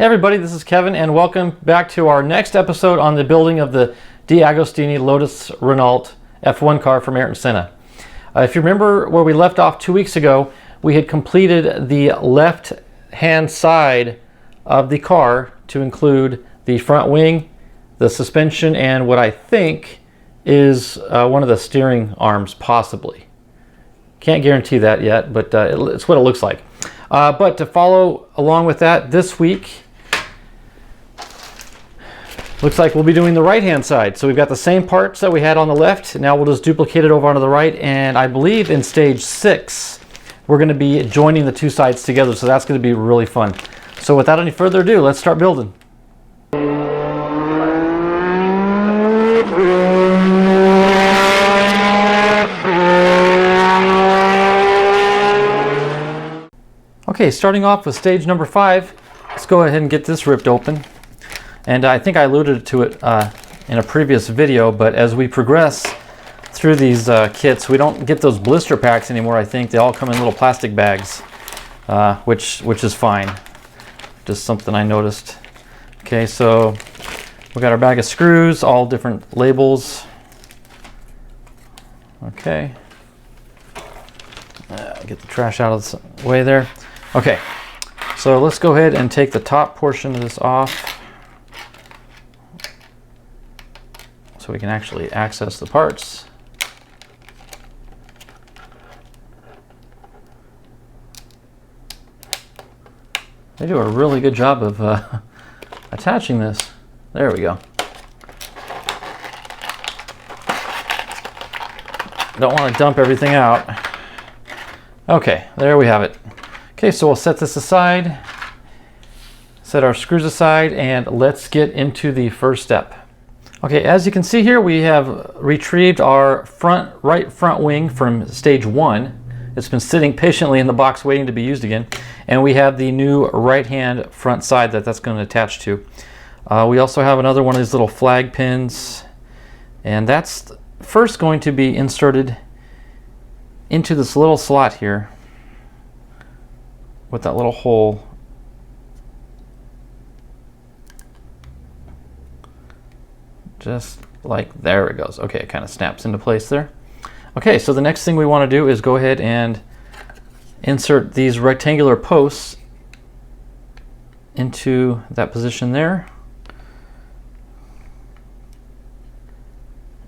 Hey everybody, this is Kevin and welcome back to our next episode on the building of the DeAgostini Lotus Renault F1 car from Ayrton Senna. If you remember where we left off 2 weeks ago, we had completed the left hand side of the car to include the front wing, the suspension, and what I think is one of the steering arms, possibly. Can't guarantee that yet, but it's what it looks like. But to follow along with that, this week, looks like we'll be doing the right-hand side. So we've got the same parts that we had on the left. Now we'll just duplicate it over onto the right. And I believe in stage 6, we're going to be joining the two sides together. So that's going to be really fun. So without any further ado, let's start building. Okay, starting off with stage number 5, let's go ahead and get this ripped open. And I think I alluded to it in a previous video, but as we progress through these kits, we don't get those blister packs anymore. I think they all come in little plastic bags, which is fine. Just something I noticed. Okay, so we got our bag of screws, all different labels. Okay, get the trash out of the way there. Okay, so let's go ahead and take the top portion of this off so we can actually access the parts. They do a really good job of attaching this. There we go. Don't want to dump everything out. Okay, there we have it. Okay, so we'll set this aside, set our screws aside, and let's get into the first step. Okay, as you can see here, we have retrieved our right front wing from stage 1. It's been sitting patiently in the box waiting to be used again. And we have the new right-hand front side that's going to attach to. We also have another one of these little flag pins. And that's first going to be inserted into this little slot here with that little hole. Just like there it goes. Okay, it kind of snaps into place there. Okay, so the next thing we want to do is go ahead and insert these rectangular posts into that position there.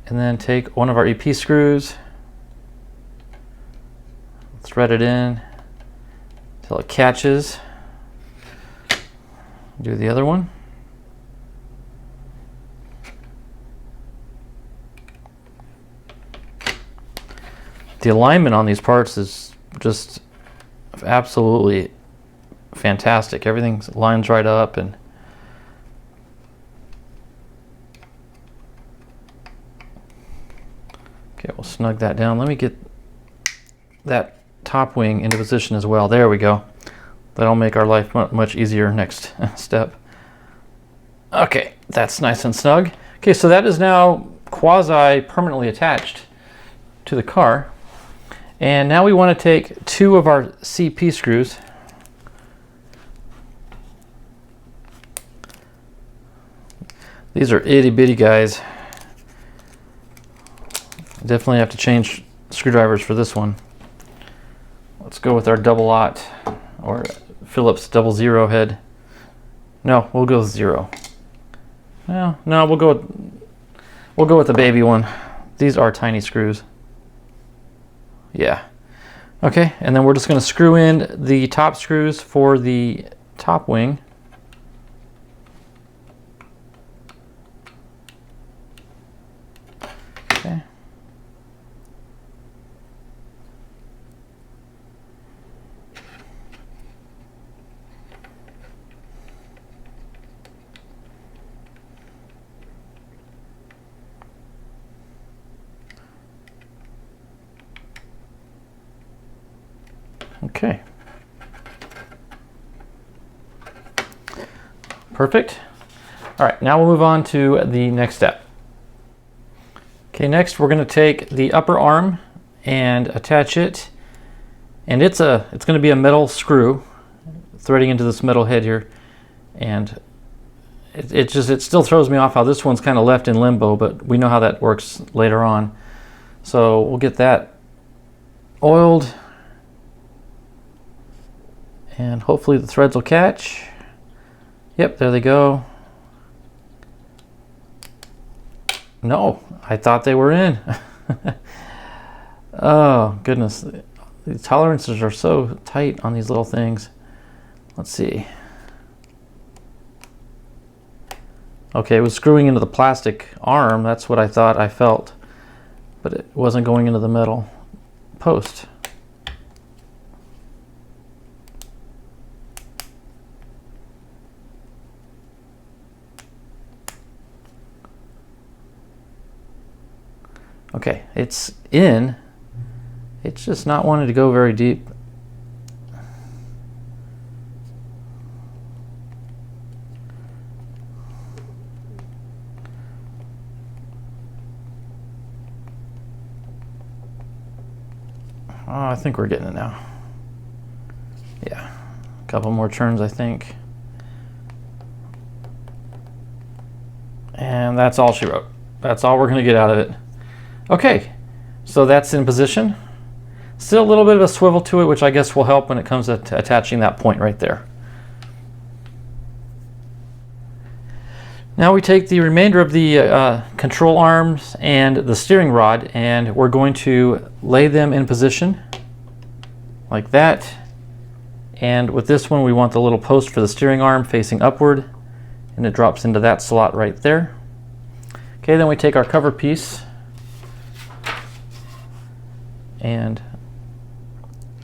And then take one of our EP screws, thread it in until it catches. Do the other one. The alignment on these parts is just absolutely fantastic. Everything lines right up, and okay, we'll snug that down. Let me get that top wing into position as well. There we go. That'll make our life much easier next step. Okay, that's nice and snug. Okay, so that is now quasi permanently attached to the car. And now we want to take 2 of our CP screws. These are itty bitty guys. Definitely have to change screwdrivers for this one. Let's go with our double aught or Phillips 00 head. No, we'll go with 0. No, we'll go with the baby one. These are tiny screws. Yeah. Okay, and then we're just going to screw in the top screws for the top wing. Okay. Okay. Perfect. All right, now we'll move on to the next step. Okay, next we're going to take the upper arm and attach it, and it's going to be a metal screw threading into this metal head here, And it still throws me off how this one's kind of left in limbo, but we know how that works later on. So we'll get that oiled, and hopefully the threads will catch. Yep, there they go. No, I thought they were in. Oh goodness, the tolerances are so tight on these little things. Let's see. Okay, it was screwing into the plastic arm. That's what I thought I felt, but it wasn't going into the metal post. Okay, it's in. It's just not wanting to go very deep. Oh, I think we're getting it now. Yeah, a couple more turns, I think. And that's all she wrote. That's all we're going to get out of it. Okay, so that's in position. Still a little bit of a swivel to it, which I guess will help when it comes to attaching that point right there. Now we take the remainder of the control arms and the steering rod, and we're going to lay them in position like that. And with this one, we want the little post for the steering arm facing upward, and it drops into that slot right there. Okay, then we take our cover piece and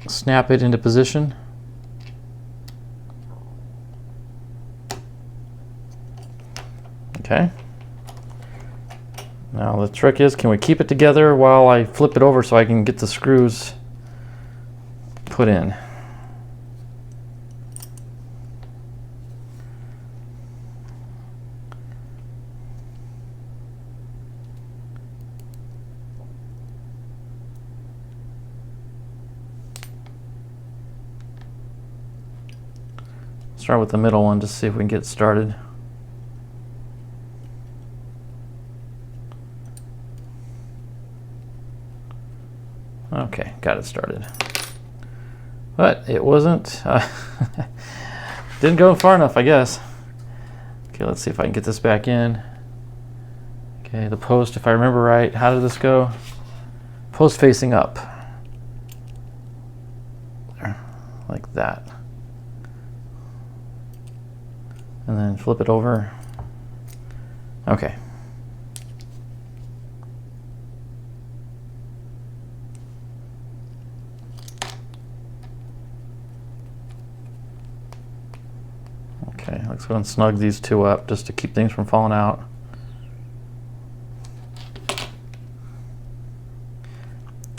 snap it into position. Okay. Now the trick is, can we keep it together while I flip it over so I can get the screws put in? Start with the middle one, just see if we can get started. Okay, got it started. But it wasn't, didn't go far enough, I guess. Okay, let's see if I can get this back in. Okay, the post, if I remember right, how did this go? Post facing up. There, like that. And then flip it over. Okay. Okay, let's go and snug these two up just to keep things from falling out.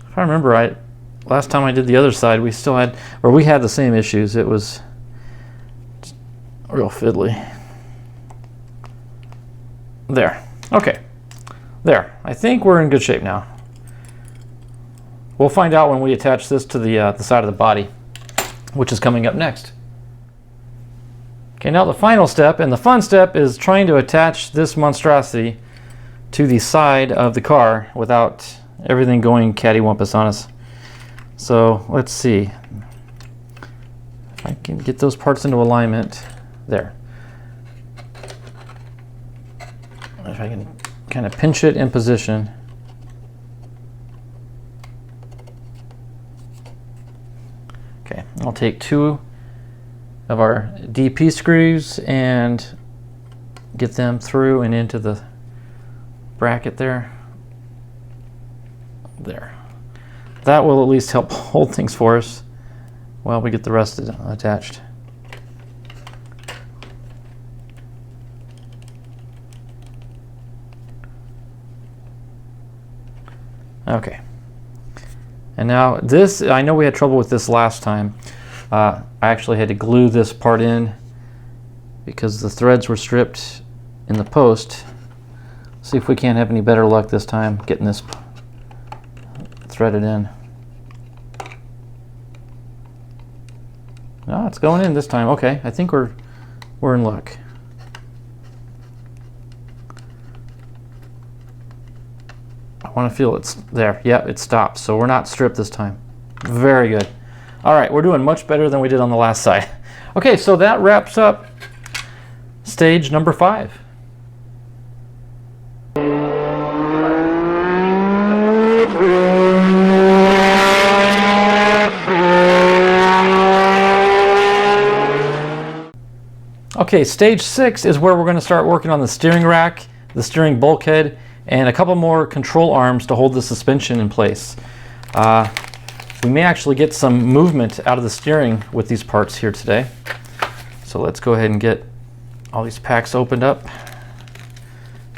If I remember right, last time I did the other side, we still had, or we had the same issues. It was real fiddly. There. Okay. There. I think we're in good shape now. We'll find out when we attach this to the side of the body, which is coming up next. Okay, now the final step, and the fun step, is trying to attach this monstrosity to the side of the car without everything going cattywampus on us. So let's see if I can get those parts into alignment. There. If I can kind of pinch it in position. Okay, I'll take two of our DP screws and get them through and into the bracket there. There. That will at least help hold things for us while we get the rest attached. Okay, and now this, I know we had trouble with this last time. I actually had to glue this part in because the threads were stripped in the post. See if we can't have any better luck this time getting this threaded in. No, it's going in this time. Okay, I think we're we're in luck. I want to feel it's there. Yep, it stopped. So we're not stripped this time. Very good. All right, we're doing much better than we did on the last side. Okay, so that wraps up stage number 5. Okay, stage 6 is where we're going to start working on the steering rack, the steering bulkhead, and a couple more control arms to hold the suspension in place. We may actually get some movement out of the steering with these parts here today. So let's go ahead and get all these packs opened up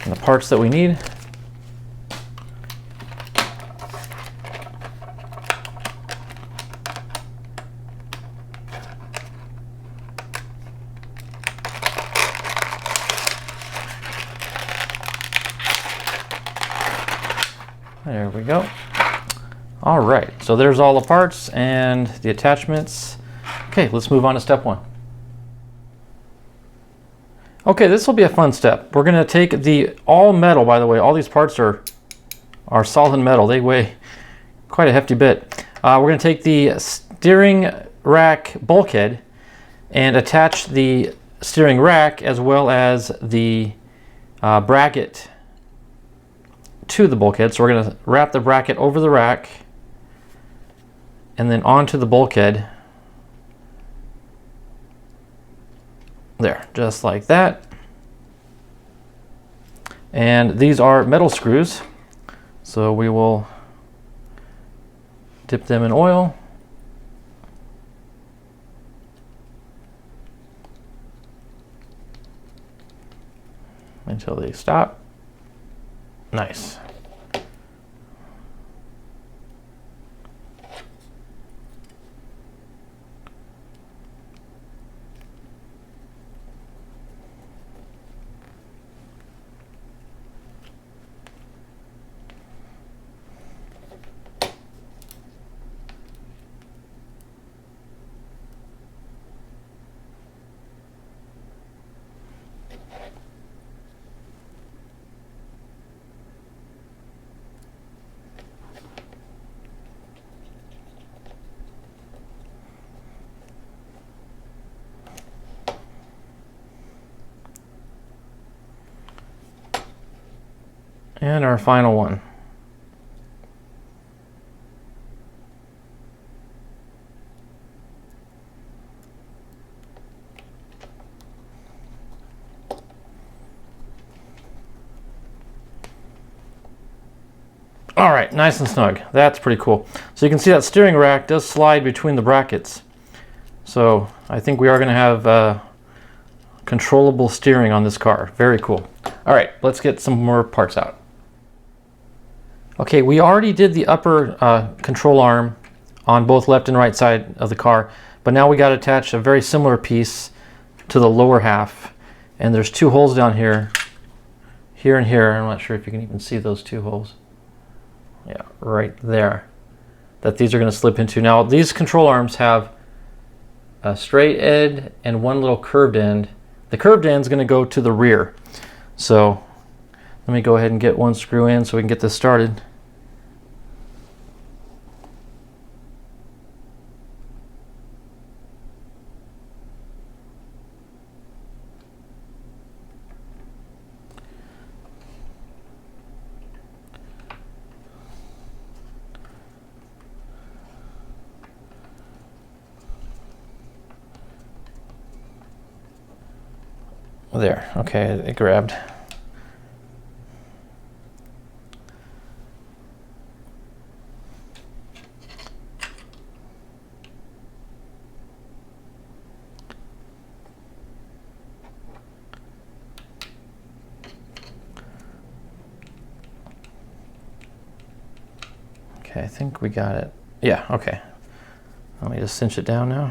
and the parts that we need. There we go. All right, so there's all the parts and the attachments. Okay, let's move on to step 1. Okay, this will be a fun step. We're gonna take the all metal, by the way, all these parts are solid metal. They weigh quite a hefty bit. We're gonna take the steering rack bulkhead and attach the steering rack as well as the bracket to the bulkhead. So we're gonna wrap the bracket over the rack and then onto the bulkhead. There, just like that. And these are metal screws, so we will dip them in oil. Until they stop. Nice. And our final one. All right, nice and snug. That's pretty cool. So you can see that steering rack does slide between the brackets. So I think we are going to have controllable steering on this car. Very cool. All right, let's get some more parts out. Okay, we already did the upper control arm on both left and right side of the car, but now we got to attach a very similar piece to the lower half. And there's 2 holes down here, here and here. I'm not sure if you can even see those 2 holes. Yeah, right there, that these are going to slip into. Now these control arms have a straight end and one little curved end. The curved end is going to go to the rear. So let me go ahead and get one screw in so we can get this started. There, okay, it grabbed. Okay, I think we got it. Yeah, okay. Let me just cinch it down now.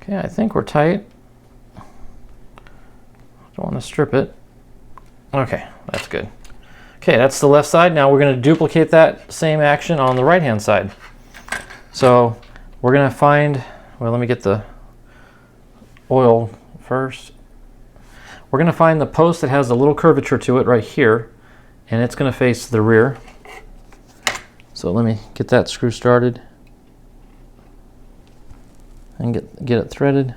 Okay, I think we're tight. Don't want to strip it. Okay, that's good. Okay, that's the left side. Now we're going to duplicate that same action on the right hand side. So we're going to find, well, let me get the oil first. We're going to find the post that has a little curvature to it right here, and it's going to face the rear. So let me get that screw started and get it threaded.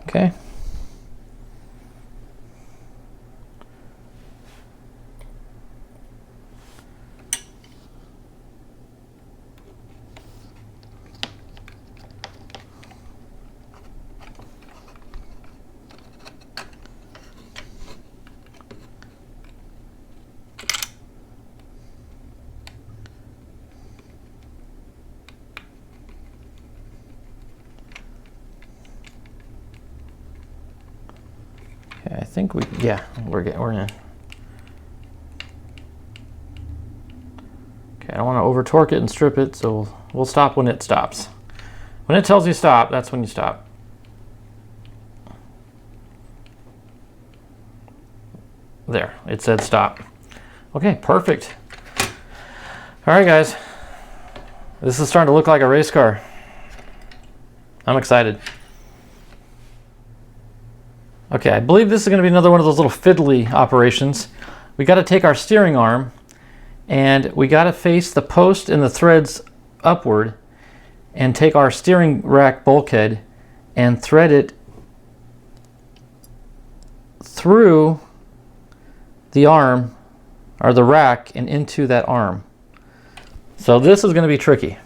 Okay. I think we're in. Okay, I don't want to over torque it and strip it, so we'll stop when it stops. When it tells you stop, that's when you stop. There, it said stop. Okay, perfect. All right, guys. This is starting to look like a race car. I'm excited. Okay, I believe this is going to be another one of those little fiddly operations. We got to take our steering arm and we got to face the post and the threads upward and take our steering rack bulkhead and thread it through the arm or the rack and into that arm. So this is going to be tricky.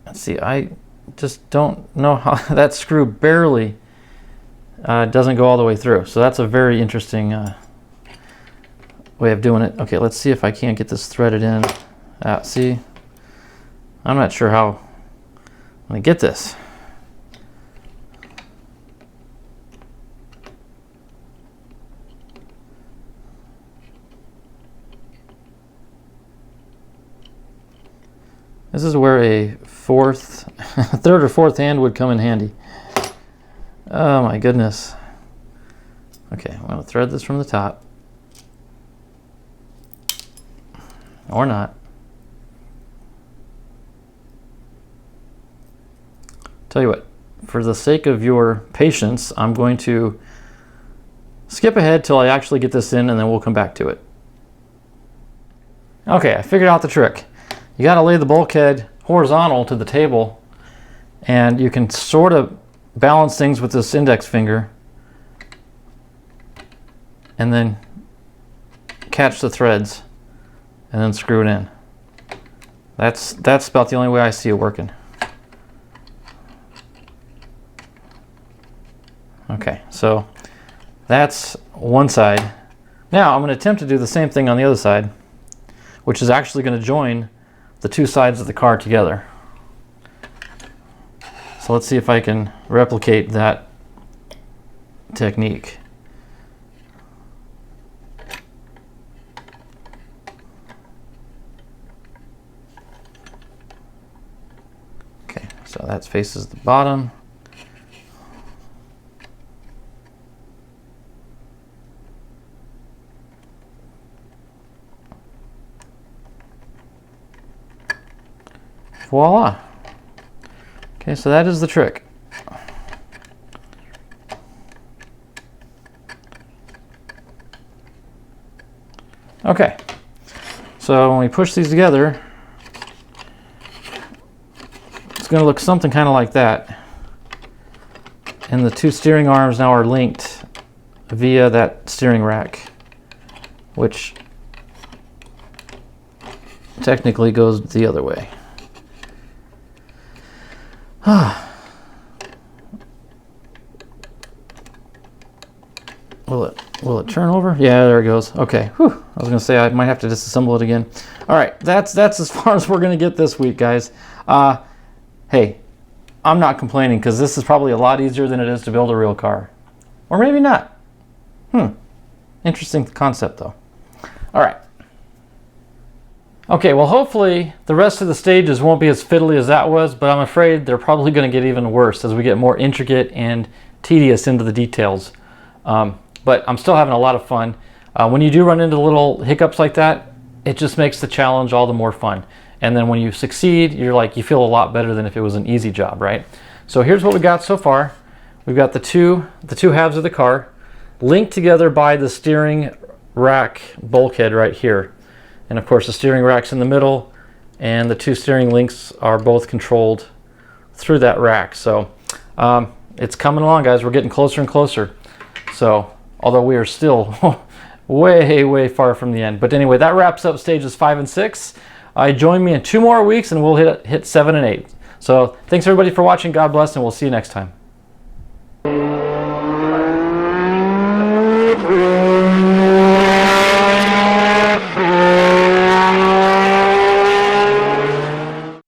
Let's see, I just don't know how that screw barely doesn't go all the way through. So that's a very interesting way of doing it. Okay, let's see if I can't get this threaded in. See, I'm not sure how I'm going to get this. This is where a third or fourth hand would come in handy. Oh my goodness. Okay, I'm going to thread this from the top. Or not. Tell you what, for the sake of your patience, I'm going to skip ahead till I actually get this in and then we'll come back to it. Okay, I figured out the trick. You got to lay the bulkhead horizontal to the table and you can sort of balance things with this index finger and then catch the threads and then screw it in. That's about the only way I see it working. Okay, so that's one side. Now I'm going to attempt to do the same thing on the other side, which is actually going to join the two sides of the car together. So let's see if I can replicate that technique. Okay, so that faces the bottom. Voila. Okay, so that is the trick. Okay, so when we push these together, it's going to look something kind of like that. And the two steering arms now are linked via that steering rack, which technically goes the other way. Will it turn over? Yeah, there it goes. Okay. Whew. I was gonna say I might have to disassemble it again. All right, that's as far as we're gonna get this week, guys. Hey, I'm not complaining, because this is probably a lot easier than it is to build a real car. Or maybe not. Interesting concept though. All right. Okay, well hopefully the rest of the stages won't be as fiddly as that was, but I'm afraid they're probably going to get even worse as we get more intricate and tedious into the details. But I'm still having a lot of fun. When you do run into little hiccups like that, it just makes the challenge all the more fun. And then when you succeed, you're like, you feel a lot better than if it was an easy job, right? So here's what we got so far. We've got the two halves of the car linked together by the steering rack bulkhead right here. And of course the steering rack's in the middle, and the two steering links are both controlled through that rack. So it's coming along, guys. We're getting closer and closer. So although we are still way far from the end. But anyway, that wraps up stages 5 and 6. Join me in 2 more weeks and we'll hit 7 and 8. So thanks everybody for watching. God bless, and we'll see you next time.